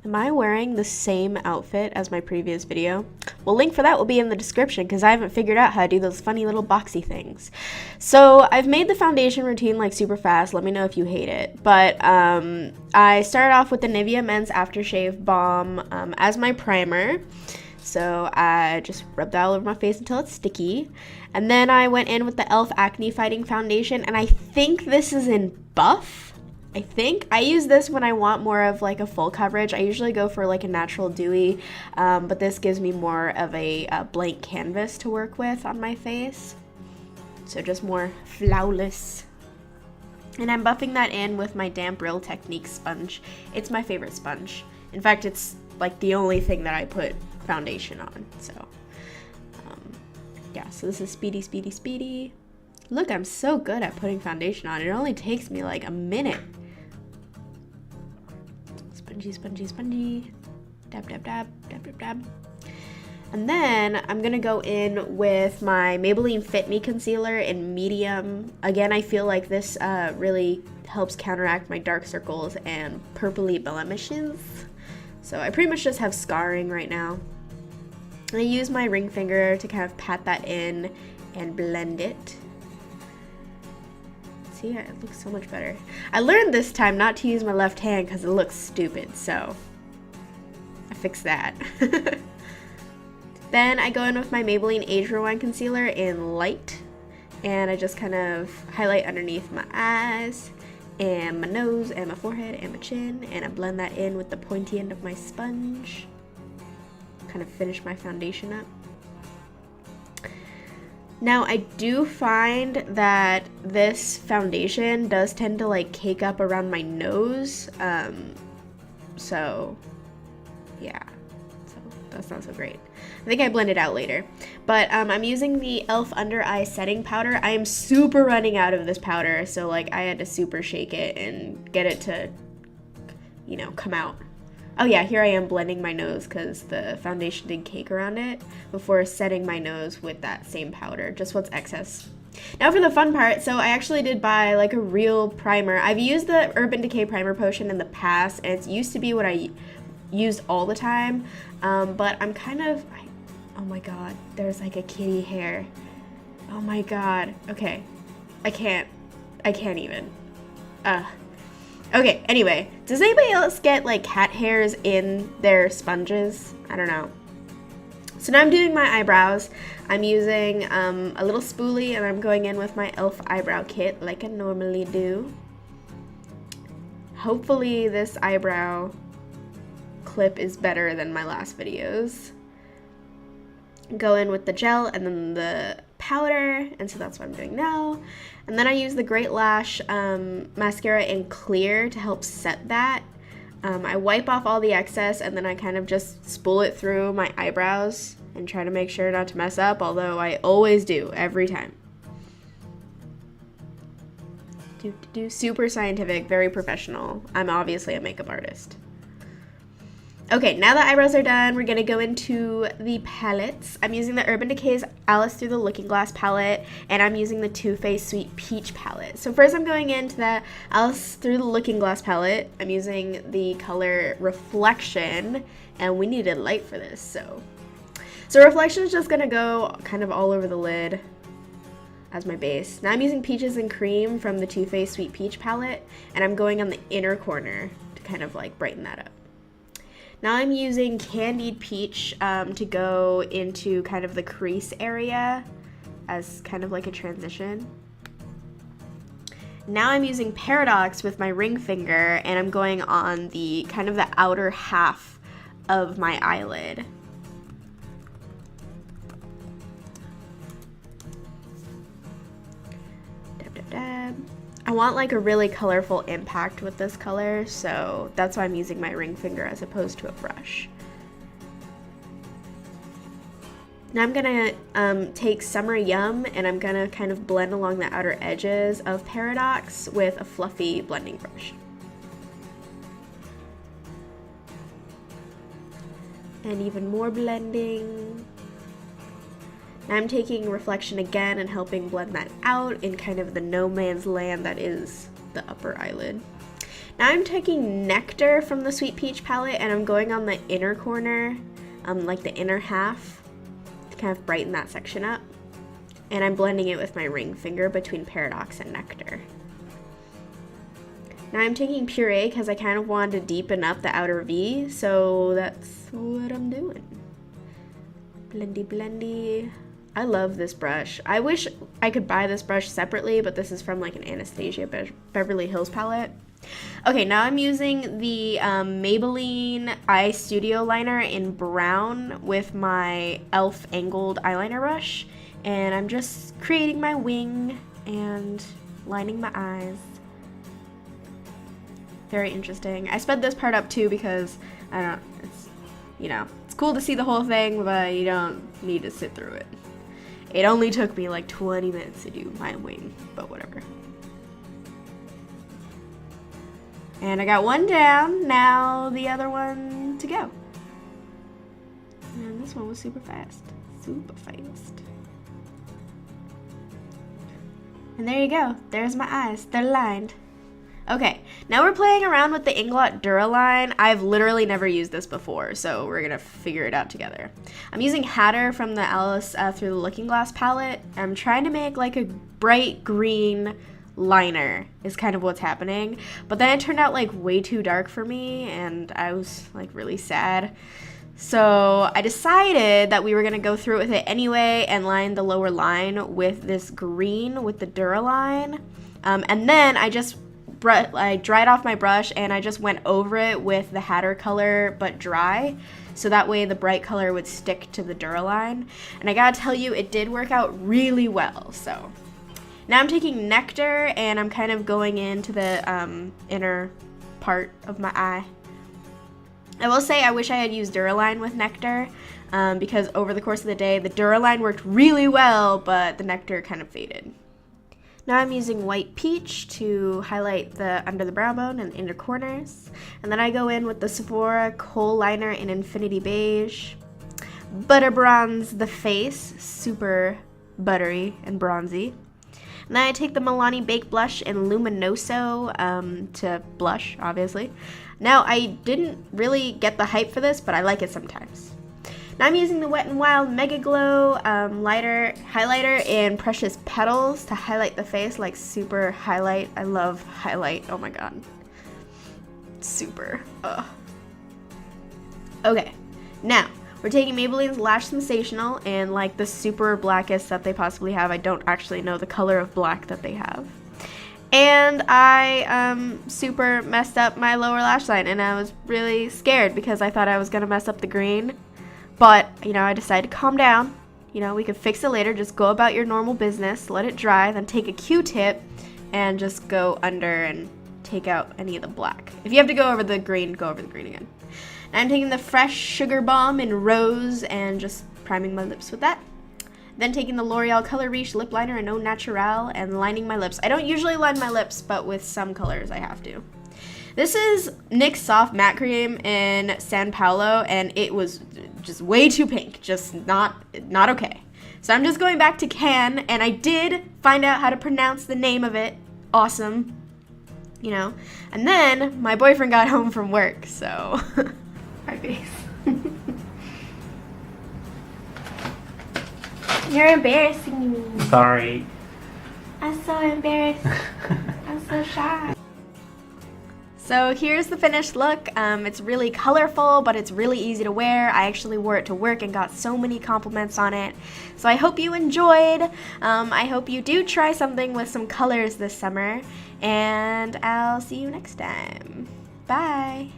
Am I wearing the same outfit as my previous video? Well, link for that will be in the description because I haven't figured out how to do those funny little boxy things. So I've made the foundation routine like super fast. Let me know if you hate it. But I started off with the Nivea Men's Aftershave Balm as my primer. So I just rubbed that all over my face until it's sticky. And then I went in with the e.l.f. Acne Fighting Foundation. And I think this is in Buff. I use this when I want more of like a full coverage. I usually go for like a natural dewy, but this gives me more of a blank canvas to work with on my face. So just more flawless. And I'm buffing that in with my Damp Real Technique sponge. It's my favorite sponge. In fact, it's like the only thing that I put foundation on. So yeah, so this is speedy, speedy, speedy. Look, I'm so good at putting foundation on. It only takes me like a minute. Spongy, spongy, spongy. Dab, dab, dab, dab, dab, dab. And then I'm gonna go in with my Maybelline Fit Me Concealer in medium. Again, I feel like this really helps counteract my dark circles and purpley blemishes. So I pretty much just have scarring right now. And I use my ring finger to kind of pat that in and blend it. See, it looks so much better. I learned this time not to use my left hand because it looks stupid, so I fixed that. Then I go in with my Maybelline Age Rewind Concealer in light, and I just kind of highlight underneath my eyes and my nose and my forehead and my chin, and I blend that in with the pointy end of my sponge. Kind of finish my foundation up. Now, I do find that this foundation does tend to like cake up around my nose, so yeah, so that's not so great. I think I blend it out later, but I'm using the e.l.f. Under Eye Setting Powder. I am super running out of this powder, so like I had to super shake it and get it to, you know, come out. Oh yeah, here I am blending my nose because the foundation did cake around it before setting my nose with that same powder, just what's excess. Now for the fun part, so I actually did buy like a real primer. I've used the Urban Decay Primer Potion in the past, and it used to be what I used all the time, but I'm kind of, oh my god, there's like a kitty hair. Oh my god, okay, I can't even. Okay, anyway, does anybody else get like cat hairs in their sponges? I don't know. So now I'm doing my eyebrows. I'm using a little spoolie, and I'm going in with my e.l.f. Eyebrow Kit like I normally do. Hopefully this eyebrow clip is better than my last videos. Go in with the gel and then the powder, and so that's what I'm doing now. And then I use the Great Lash mascara in clear to help set that. I wipe off all the excess, and then I kind of just spool it through my eyebrows and try to make sure not to mess up, although I always do every time. Super scientific, very professional. I'm obviously a makeup artist. Okay, now that eyebrows are done, we're gonna go into the palettes. I'm using the Urban Decay's Alice Through the Looking Glass palette, and I'm using the Too Faced Sweet Peach palette. So first I'm going into the Alice Through the Looking Glass palette. I'm using the color Reflection, and we needed light for this, so Reflection is just gonna go kind of all over the lid as my base. Now I'm using Peaches and Cream from the Too Faced Sweet Peach palette, and I'm going on the inner corner to kind of like brighten that up. Now I'm using Candied Peach to go into kind of the crease area as kind of like a transition. Now I'm using Paradox with my ring finger, and I'm going on the kind of the outer half of my eyelid. Dab, dab, dab. I want like a really colorful impact with this color, so that's why I'm using my ring finger as opposed to a brush. Now I'm gonna take Summer Yum, and I'm gonna kind of blend along the outer edges of Paradox with a fluffy blending brush. And even more blending. Now I'm taking Reflection again and helping blend that out in kind of the no man's land that is the upper eyelid. Now I'm taking Nectar from the Sweet Peach palette and I'm going on the inner corner, like the inner half, to kind of brighten that section up. And I'm blending it with my ring finger between Paradox and Nectar. Now I'm taking Puree because I kind of wanted to deepen up the outer V, so that's what I'm doing. Blendy, blendy. I love this brush. I wish I could buy this brush separately, but this is from like an Anastasia Beverly Hills palette. Okay, now I'm using the Maybelline Eye Studio Liner in brown with my e.l.f. angled eyeliner brush. And I'm just creating my wing and lining my eyes. Very interesting. I sped this part up too because, I don't know, it's, you know, it's cool to see the whole thing, but you don't need to sit through it. It only took me like 20 minutes to do my wing, but whatever. And I got one down, now the other one to go. And this one was super fast. Super fast. And there you go. There's my eyes. They're lined. Okay, now we're playing around with the Inglot Duraline. I've literally never used this before, so we're gonna figure it out together. I'm using Hatter from the Alice Through the Looking Glass palette. I'm trying to make like a bright green liner is kind of what's happening, but then it turned out like way too dark for me and I was like really sad. So I decided that we were gonna go through with it anyway and line the lower line with this green with the Duraline. And then I dried off my brush and I just went over it with the Hatter color but dry. So that way the bright color would stick to the Duraline. And I gotta tell you, it did work out really well, so. Now I'm taking Nectar and I'm kind of going into the inner part of my eye. I will say I wish I had used Duraline with Nectar because over the course of the day, the Duraline worked really well, but the Nectar kind of faded. Now I'm using White Peach to highlight the under the brow bone and inner corners. And then I go in with the Sephora Kohl liner in Infinity Beige. Butter bronze the face, super buttery and bronzy. And then I take the Milani Baked Blush in Luminoso to blush, obviously. Now, I didn't really get the hype for this, but I like it sometimes. Now I'm using the Wet n Wild Megaglo highlighter in Precious Petals to highlight the face, like super highlight. I love highlight, oh my god. Super, ugh. Okay, now, we're taking Maybelline's Lash Sensational and like the super blackest that they possibly have. I don't actually know the color of black that they have. And I super messed up my lower lash line and I was really scared because I thought I was gonna mess up the green. But, you know, I decided to calm down. You know, we could fix it later. Just go about your normal business, let it dry, then take a Q-tip and just go under and take out any of the black. If you have to go over the green, go over the green again. Now I'm taking the Fresh Sugar Balm in Rose and just priming my lips with that. Then taking the L'Oreal Color Riche lip liner in Au Naturel and lining my lips. I don't usually line my lips, but with some colors I have to. This is NYX Soft Matte Cream in San Paulo, and it was just way too pink, just not okay. So I'm just going back to Can, and I did find out how to pronounce the name of it. Awesome, you know. And then my boyfriend got home from work, so my face. You're embarrassing me. Sorry. I'm so embarrassed. I'm so shy. So here's the finished look. It's really colorful, but it's really easy to wear. I actually wore it to work and got so many compliments on it. So I hope you enjoyed. I hope you do try something with some colors this summer. And I'll see you next time. Bye.